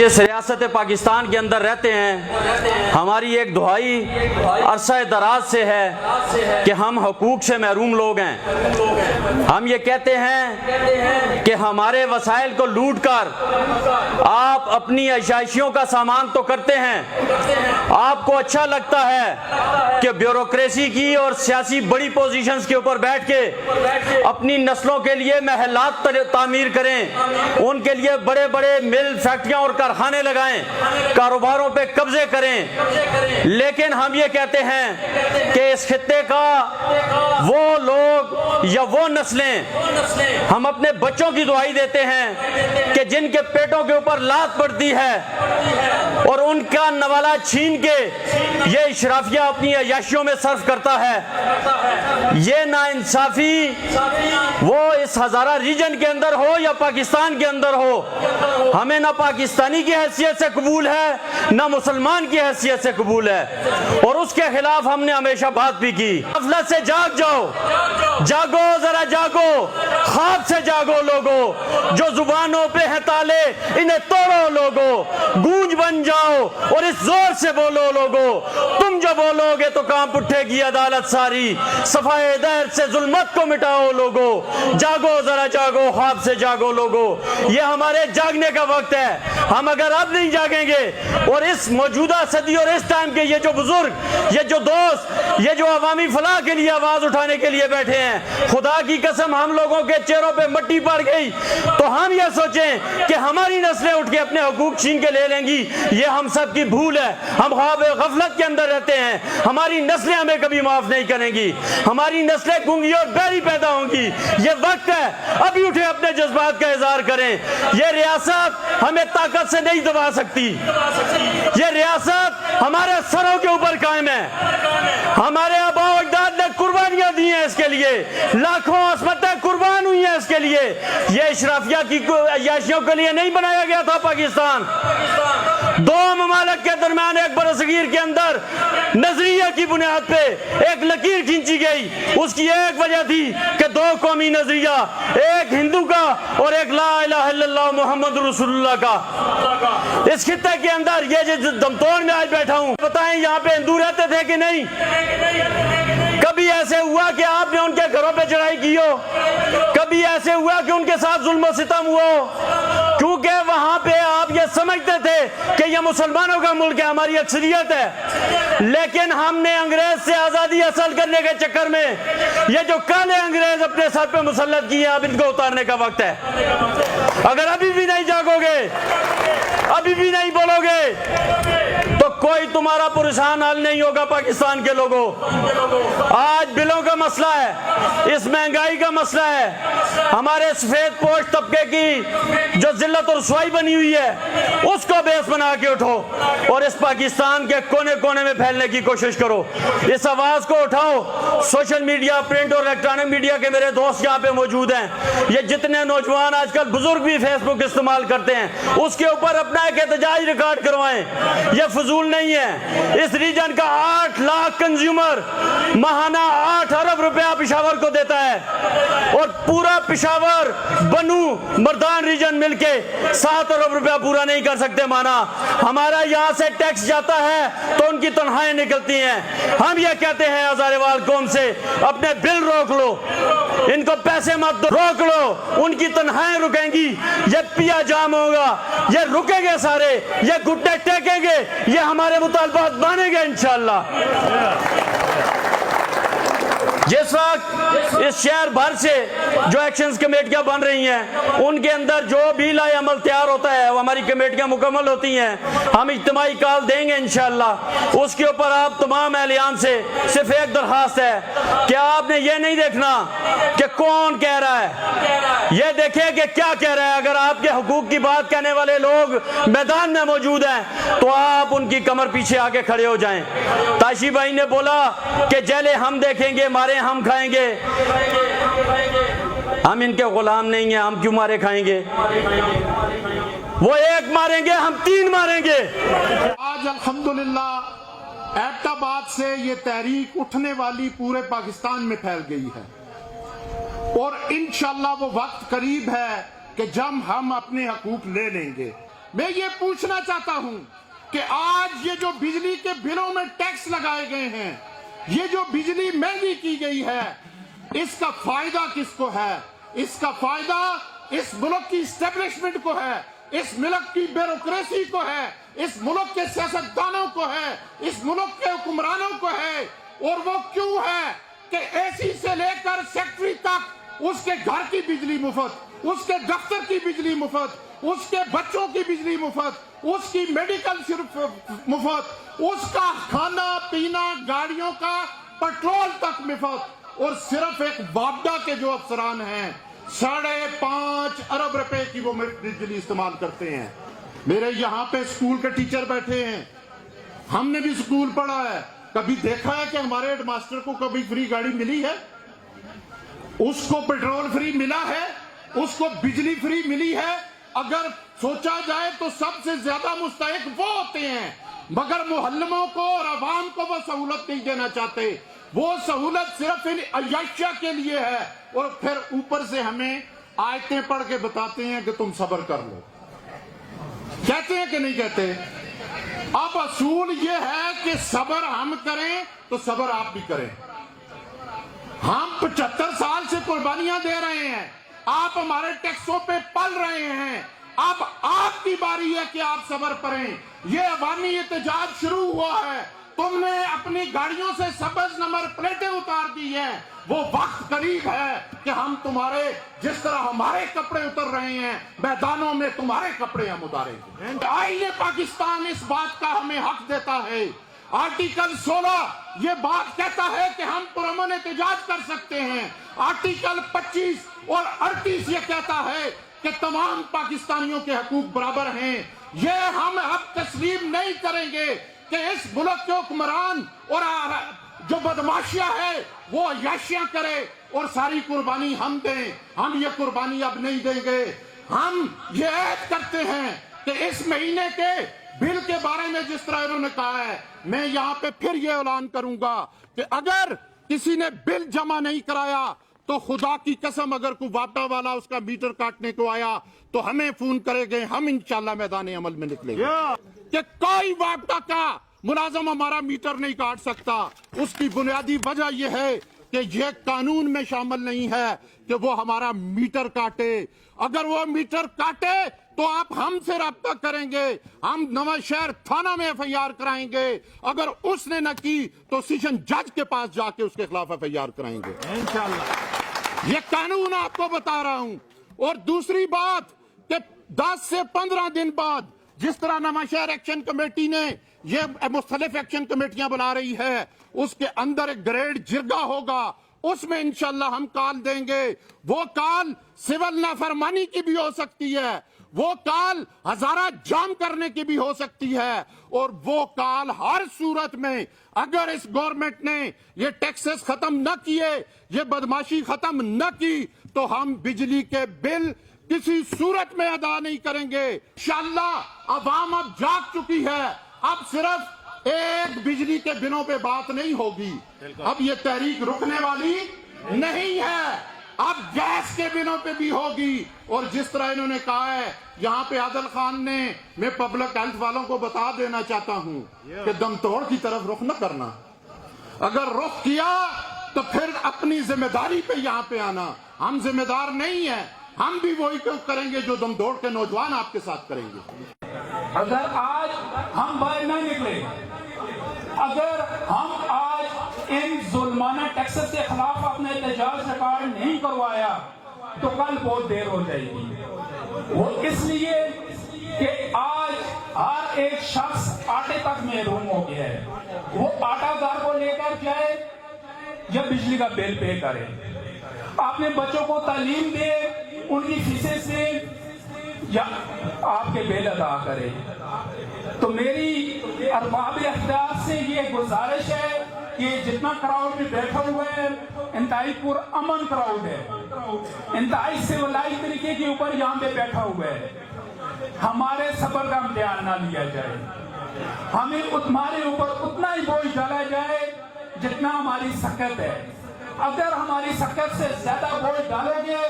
जिस रियासत पाकिस्तान के अंदर रहते हैं, हमारी एक दुहाई अरसा दराज से है कि हम हकूक से महरूम लोग हैं। हम ये कहते हैं कि हमारे वसाइल को लूट कर आप अपनी अशाइशियों का सामान तो करते हैं। आपको अच्छा लगता है कि ब्यूरोक्रेसी की और सियासी बड़ी पोजीशंस के ऊपर बैठ के अपनी नस्लों के लिए महलात तामीर करें, उनके लिए बड़े बड़े मिल, फैक्ट्रियां और कारखाने लगाएं, कारोबारों पे कब्जे करें। लेकिन हम ये कहते हैं कि इस खित्ते का वो लोग या वो नस्लें, हम अपने बच्चों की दुआई देते हैं कि जिनके पेटों के ऊपर लात पड़ती है और उनका नवाला छीन के ये इशराफिया अपनी अयाशियों में सर्फ करता है। ये नाइंसाफी वो इस हजारा रीजन के अंदर हो या पाकिस्तान के अंदर हो, हमें ना पाकिस्तानी की हैसियत से कबूल है, ना मुसलमान की हैसियत से कबूल है, और उसके खिलाफ हमने हमेशा बात भी की। गफलत से जाग जाओ, जागो, जरा जागो, ख्वाब से जागो लोगो, जो जुबानों पे है ताले इन्हें तोड़ो लोगो, गूंज बन जाओ और इस जोर से बोलो लोगो, तुम जो बोलोगे तो कांप उठेगी अदालत सारी, सफाए दर्द से जुल्मत को मिटाओ लोगो, जागो, जरा जागो, ख्वाब से जागो लोगो। ये हमारे जागने का वक्त है। हम अगर अब नहीं जागेंगे और इस मौजूदा सदी और इस टाइम के ये जो बुजुर्ग, ये जो दोस्त, ये जो अवामी फलाह के लिए आवाज उठाने के लिए बैठे हैं, खुदा की कसम हम लोगों के चेहरों पे मट्टी पड़ गई तो हम ये सोचें कि हमारी नस्लें उठ के अपने हकूक छीन के ले लेंगी, ये हम सब की भूल है। हम ख्वाब गफलत के अंदर रहते हैं। हमारी नस्लें हमें कभी माफ नहीं करेंगी, हमारी नस्लें गूंगी और बहरी पैदा होंगी। ये वक्त है, अभी उठे अपने जज्बात का इजहार करें। ये रियासत हमें ताकत से नहीं दबा सकती, ये रियासत हमारे सरों के ऊपर कायम है। हमारे आबा अजदाद ने कुर्बानियां दी हैं इसके लिए, लाखों अस्मतें कुर्बान हुई हैं इसके लिए। ये इशराफिया की अय्याशियों के लिए नहीं बनाया गया था पाकिस्तान। दो ममालिक के दरमियान एक बरसगीर के अंदर नजरिया की बुनियाद पे एक लकीर खींची गई। उसकी एक वजह थी कि दो कौमी नजरिया, एक हिंदू का और एक ला इलाहा इल्लल्लाह मुहम्मद रसूलुल्लाह का। इस खित्ते के अंदर ये जो दमतोड़ में आज बैठा हूं, बताएं यहाँ पे हिंदू रहते थे कि नहीं? कभी ऐसे हुआ कि आपने उनके घरों पे चढ़ाई की हो? कभी ऐसे हुआ कि उनके साथ जुल्म सितम हुआ हो? क्योंकि वहां पे आप ये समझते थे कि ये मुसलमानों का मुल्क है, हमारी अक्सरियत है। लेकिन हमने अंग्रेज से आजादी हासिल करने के चक्कर में ये जो काले अंग्रेज अपने सर पे मुसल्लत किए, अब इनको उतारने का वक्त है। अगर अभी भी नहीं जागोगे, अभी भी नहीं बोलोगे, तो कोई तुम्हारा परेशान हाल नहीं होगा पाकिस्तान के लोगों। आज बिलों का मसला है, इस महंगाई का मसला है, हमारे सफेद पोश तबके की जो जिल्लत और रुसवाई बनी हुई है, उसको बेस बना के उठो और इस पाकिस्तान के कोने कोने में फैलने की कोशिश करो। इस आवाज को उठाओ। सोशल मीडिया, प्रिंट और इलेक्ट्रॉनिक मीडिया के मेरे दोस्त यहाँ पे मौजूद हैं। ये जितने नौजवान, आजकल बुजुर्ग भी फेसबुक इस्तेमाल करते हैं, उसके ऊपर अपना एक एहतजाज रिकॉर्ड करवाएं। ये फजूल नहीं है। इस रीजन का 8 लाख कंज्यूमर माहाना 8 अरब रुपया पिशावर को देता है और पूरा पिशावर, बनू, मर्दान रीजन मिलके 7 अरब रुपया पूरा नहीं कर सकते माना। हमारा यहाँ से टैक्स जाता है तो उनकी तनख्वाहें निकलती हैं। हम ये कहते हैं हजारेवाल कौम से, अपने बिल रोक लो, इनको पैसे मत दो, रोक लो, उनकी तनख्वाहें रुकेंगी, ये पिया जाम होगा, ये रुकेंगे सारे, ये घुटने टेकेंगे, ये हमारे मुतालबात मानेंगे इंशाअल्लाह। जिस वक्त इस शहर भर से जो एक्शंस कमेटियां बन रही हैं, उनके अंदर जो भी लाए अमल तैयार होता है, वो हमारी कमेटियां मुकम्मल होती हैं। हम इज्तिमाई कॉल देंगे इंशाअल्लाह। उसके ऊपर आप तमाम एहलियान से सिर्फ एक दरखास्त है कि आपने ये नहीं देखना कि कौन कह रहा है, ये देखें कि क्या कह रहा है। अगर आपके हुकूक की बात कहने वाले लोग मैदान में मौजूद हैं तो आप उनकी कमर पीछे आके खड़े हो जाएं। ताशी भाई ने बोला कि जेले हम देखेंगे, मारे हम खाएंगे। हम इनके गुलाम नहीं हैं, हम क्यों मारे खाएंगे? वो एक मारेंगे, हम 3 मारेंगे। आज अल्हम्दुलिल्लाह एबटाबाद से ये तहरीक उठने वाली पूरे पाकिस्तान में फैल गई है और इंशाअल्लाह वो वक्त करीब है कि जब हम अपने हकूक ले लेंगे। میں یہ پوچھنا چاہتا ہوں کہ آج یہ جو بجلی کے بلوں میں ٹیکس لگائے گئے ہیں، یہ جو بجلی مہنگی کی گئی ہے، اس کا فائدہ کس کو ہے؟ اس کا فائدہ اس ملک کی اسٹیبلشمنٹ کو ہے، اس ملک کی بیوروکریسی کو ہے، اس ملک کے سیاستدانوں کو ہے، اس ملک کے حکمرانوں کو ہے۔ اور وہ کیوں ہے کہ اے سی سے لے کر سیکٹری تک اس کے گھر کی بجلی مفت، اس کے دفتر کی بجلی مفت، اس کے بچوں کی بجلی مفت، اس کی میڈیکل صرف مفت، اس کا کھانا پینا، گاڑیوں کا پیٹرول تک مفت، اور صرف ایک وابڈا کے جو افسران ہیں 5.5 ارب روپے کی وہ بجلی استعمال کرتے ہیں۔ میرے یہاں پہ اسکول کے ٹیچر بیٹھے ہیں، ہم نے بھی اسکول پڑھا ہے، کبھی دیکھا ہے کہ ہمارے ہیڈ ماسٹر کو کبھی فری گاڑی ملی ہے؟ اس کو پیٹرول فری ملا ہے، اس کو بجلی فری ملی ہے؟ اگر سوچا جائے تو سب سے زیادہ مستحق وہ ہوتے ہیں، مگر محلموں کو اور عوام کو وہ سہولت نہیں دینا چاہتے۔ وہ سہولت صرف ان عیاشیہ کے لیے ہے، اور پھر اوپر سے ہمیں آیتیں پڑھ کے بتاتے ہیں کہ تم صبر کر لو۔ کہتے ہیں کہ نہیں کہتے؟ اب اصول یہ ہے کہ صبر ہم کریں تو صبر آپ بھی کریں۔ ہم 75 سال سے قربانیاں دے رہے ہیں، آپ ہمارے ٹیکسوں پہ پل رہے ہیں، اب آپ کی باری ہے کہ آپ صبر کریں۔ یہ عوامی احتجاج شروع ہوا ہے، تم نے اپنی گاڑیوں سے سبز نمبر پلیٹیں اتار دی ہیں، وہ وقت قریب ہے کہ ہم تمہارے جس طرح ہمارے کپڑے اتر رہے ہیں میدانوں میں تمہارے کپڑے ہم اتاریں گے۔ آئین پاکستان اس بات کا ہمیں حق دیتا ہے۔ آرٹیکل 16 یہ بات کہتا ہے کہ ہم پرامن احتجاج کر سکتے ہیں۔ آرٹیکل 25 اور 38 یہ کہتا ہے کہ تمام پاکستانیوں کے حقوق برابر ہیں۔ یہ ہم اب تسلیم نہیں کریں گے کہ اس ملک کے حکمران اور جو بدماشیاں ہے وہ عیاشیاں کرے اور ساری قربانی ہم دیں۔ ہم یہ قربانی اب نہیں دیں گے۔ ہم یہ عہد کرتے ہیں کہ اس مہینے کے بل کے بارے میں جس طرح انہوں نے کہا ہے، میں یہاں پہ پھر یہ اعلان کروں گا کہ اگر کسی نے بل جمع نہیں کرایا تو خدا کی قسم اگر کوئی واپڈا والا اس کا میٹر کاٹنے کو آیا تو ہمیں فون کرے گے، ہم انشاءاللہ میدان عمل میں نکلیں گے کہ کوئی واپڈا کا ملازم ہمارا میٹر نہیں کاٹ سکتا۔ اس کی بنیادی وجہ یہ ہے کہ یہ قانون میں شامل نہیں ہے کہ وہ ہمارا میٹر کاٹے۔ اگر وہ میٹر کاٹے تو آپ ہم سے رابطہ کریں گے، ہم نواں شہر تھانہ میں ایف آئی آر کرائیں گے، اگر اس نے نہ کی تو سیشن جج کے پاس جا کے اس کے خلاف ایف آئی آر کرائیں گے انشاءاللہ۔ یہ قانون آپ کو بتا رہا ہوں۔ اور دوسری بات کہ 10 سے 15 دن بعد جس طرح نواں شہر ایکشن کمیٹی نے یہ مختلف ایکشن کمیٹیاں بنا رہی ہے، اس کے اندر ایک گریڈ جرگہ ہوگا، اس میں انشاءاللہ ہم کال دیں گے۔ وہ کال سول نافرمانی کی بھی ہو سکتی ہے، وہ کال ہزارہ جام کرنے کی بھی ہو سکتی ہے، اور وہ کال ہر صورت میں اگر اس گورنمنٹ نے یہ ٹیکسز ختم نہ کیے، یہ بدماشی ختم نہ کی، تو ہم بجلی کے بل کسی صورت میں ادا نہیں کریں گے۔ انشاءاللہ عوام اب جاگ چکی ہے، اب صرف ایک بجلی کے بلوں پہ بات نہیں ہوگی، اب یہ تحریک رکنے والی نہیں ہے، اب گیس کے بلوں پہ بھی ہوگی۔ اور جس طرح انہوں نے کہا ہے یہاں پہ عادل خان نے، میں پبلک ہیلتھ والوں کو بتا دینا چاہتا ہوں کہ دم توڑ کی طرف رخ نہ کرنا، اگر رخ کیا تو پھر اپنی ذمہ داری پہ یہاں پہ آنا۔ ہم ذمہ دار نہیں ہیں، ہم بھی وہی کریں گے جو دم توڑ کے نوجوان آپ کے ساتھ کریں گے۔ اگر آج ہم باہر نہ نکلے، اگر ہم آج ان ظلمانہ ٹیکسز کے خلاف اپنے احتجاج ریکارڈ نہیں کروایا تو کل بہت دیر ہو جائے گی۔ وہ اس لیے کہ آج ہر ایک شخص آٹے تک محروم ہو گیا ہے، وہ آٹا گھر کو لے کر جائے یا بجلی کا بل پے کرے، اپنے بچوں کو تعلیم دے، ان کی فیسیں سے یا آپ کے بل ادا کرے۔ تو میری ارباب اختیار سے یہ گزارش ہے کہ جتنا کراؤڈ میں بیٹھا ہوا ہے انتہائی پر امن کراؤڈ ہے، انتہائی سولائی طریقے کے اوپر یہاں پہ بیٹھا ہوا ہے، ہمارے صبر کا امتحان نہ لیا جائے، ہمیں ہمارے اوپر اتنا ہی بوجھ ڈالا جائے جتنا ہماری سکت ہے۔ اگر ہماری سکت سے زیادہ بوجھ ڈالو گے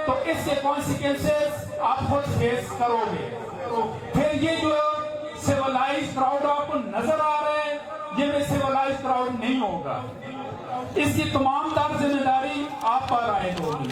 تو اس کے کانسیکوینسز آپ خود فیس کرو گے۔ پھر یہ جو سیولائز کراؤڈ آپ کو نظر آ رہا ہے یہ میں سیولائز کراؤڈ نہیں ہوگا. اس کی تمام تر ذمہ داری آپ پر عائد ہوگی.